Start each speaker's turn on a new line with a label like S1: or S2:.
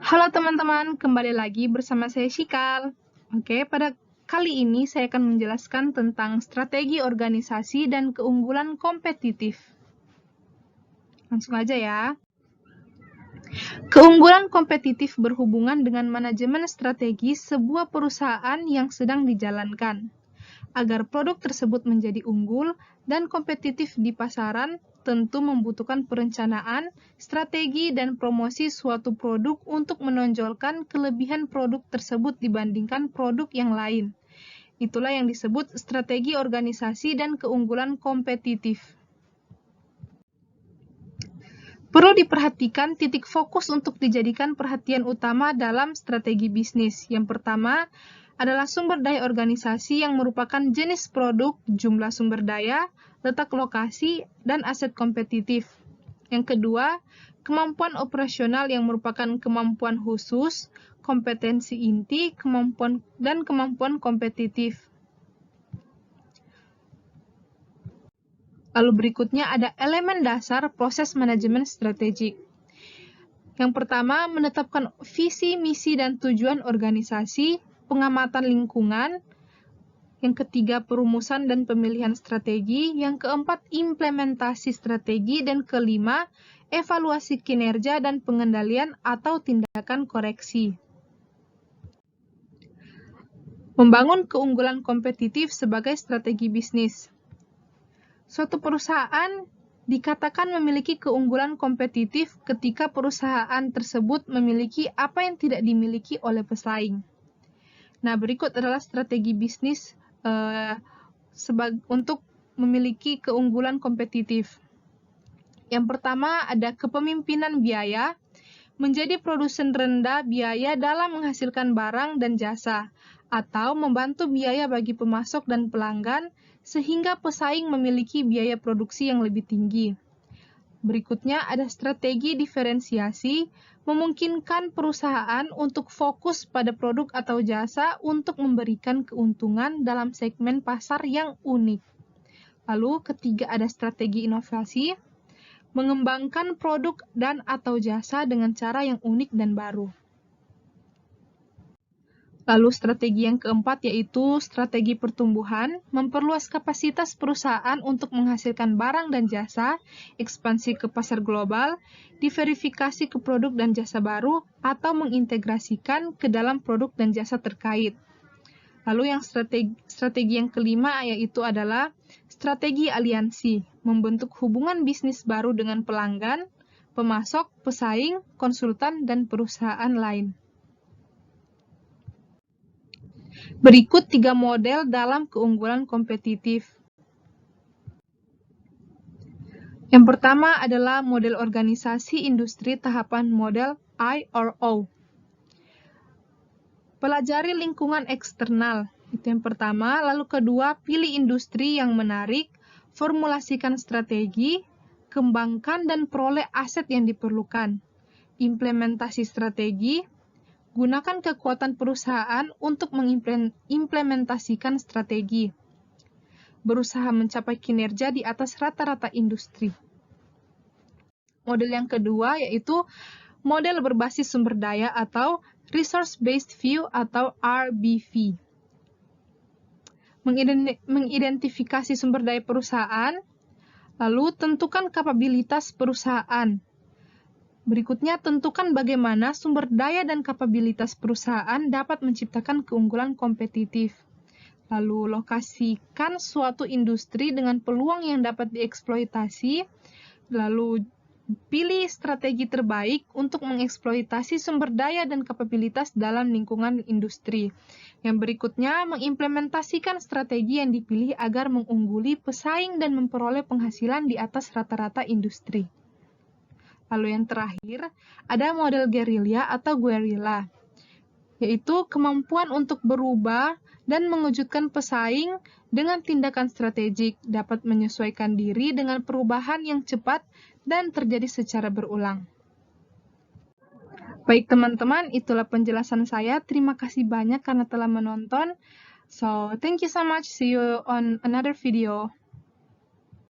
S1: Halo teman-teman, kembali lagi bersama saya Shikal. Oke, pada kali ini saya akan menjelaskan tentang strategi organisasi dan keunggulan kompetitif. Langsung aja ya. Keunggulan kompetitif berhubungan dengan manajemen strategi sebuah perusahaan yang sedang dijalankan. Agar produk tersebut menjadi unggul dan kompetitif di pasaran, tentu membutuhkan perencanaan, strategi, dan promosi suatu produk untuk menonjolkan kelebihan produk tersebut dibandingkan produk yang lain. Itulah yang disebut strategi organisasi dan keunggulan kompetitif. Perlu diperhatikan titik fokus untuk dijadikan perhatian utama dalam strategi bisnis. Yang pertama adalah sumber daya organisasi yang merupakan jenis produk, jumlah sumber daya, letak lokasi, dan aset kompetitif. Yang kedua, kemampuan operasional yang merupakan kemampuan khusus, kompetensi inti, dan kemampuan kompetitif. Lalu berikutnya ada elemen dasar proses manajemen strategik. Yang pertama, menetapkan visi, misi, dan tujuan organisasi, pengamatan lingkungan. Yang ketiga, perumusan dan pemilihan strategi. Yang keempat, implementasi strategi. Dan kelima, evaluasi kinerja dan pengendalian atau tindakan koreksi. Membangun keunggulan kompetitif sebagai strategi bisnis. Suatu perusahaan dikatakan memiliki keunggulan kompetitif ketika perusahaan tersebut memiliki apa yang tidak dimiliki oleh pesaing. Nah, berikut adalah strategi bisnis untuk memiliki keunggulan kompetitif. Yang pertama ada kepemimpinan biaya, menjadi produsen rendah biaya dalam menghasilkan barang dan jasa, atau membantu biaya bagi pemasok dan pelanggan, sehingga pesaing memiliki biaya produksi yang lebih tinggi. Berikutnya ada strategi diferensiasi, memungkinkan perusahaan untuk fokus pada produk atau jasa untuk memberikan keuntungan dalam segmen pasar yang unik. Lalu ketiga ada strategi inovasi, mengembangkan produk dan atau jasa dengan cara yang unik dan baru. Lalu strategi yang keempat yaitu strategi pertumbuhan, memperluas kapasitas perusahaan untuk menghasilkan barang dan jasa, ekspansi ke pasar global, diverifikasi ke produk dan jasa baru, atau mengintegrasikan ke dalam produk dan jasa terkait. Lalu yang strategi yang kelima yaitu adalah strategi aliansi, membentuk hubungan bisnis baru dengan pelanggan, pemasok, pesaing, konsultan, dan perusahaan lain. Berikut 3 model dalam keunggulan kompetitif. Yang pertama adalah model organisasi industri tahapan model I or O. Pelajari lingkungan eksternal, itu yang pertama. Lalu kedua, pilih industri yang menarik, formulasikan strategi, kembangkan dan peroleh aset yang diperlukan. Implementasi strategi, gunakan kekuatan perusahaan untuk mengimplementasikan strategi. Berusaha mencapai kinerja di atas rata-rata industri. Model yang kedua yaitu model berbasis sumber daya atau Resource Based View atau RBV. Mengidentifikasi sumber daya perusahaan, lalu tentukan kapabilitas perusahaan. Berikutnya, tentukan bagaimana sumber daya dan kapabilitas perusahaan dapat menciptakan keunggulan kompetitif. Lalu, lokasikan suatu industri dengan peluang yang dapat dieksploitasi. Lalu, pilih strategi terbaik untuk mengeksploitasi sumber daya dan kapabilitas dalam lingkungan industri. Yang berikutnya, mengimplementasikan strategi yang dipilih agar mengungguli pesaing dan memperoleh penghasilan di atas rata-rata industri. Lalu yang terakhir, ada model gerilya atau guerrilla, yaitu kemampuan untuk berubah dan mengejutkan pesaing dengan tindakan strategik, dapat menyesuaikan diri dengan perubahan yang cepat dan terjadi secara berulang. Baik teman-teman, itulah penjelasan saya. Terima kasih banyak karena telah menonton. So, thank you so much. See you on another video.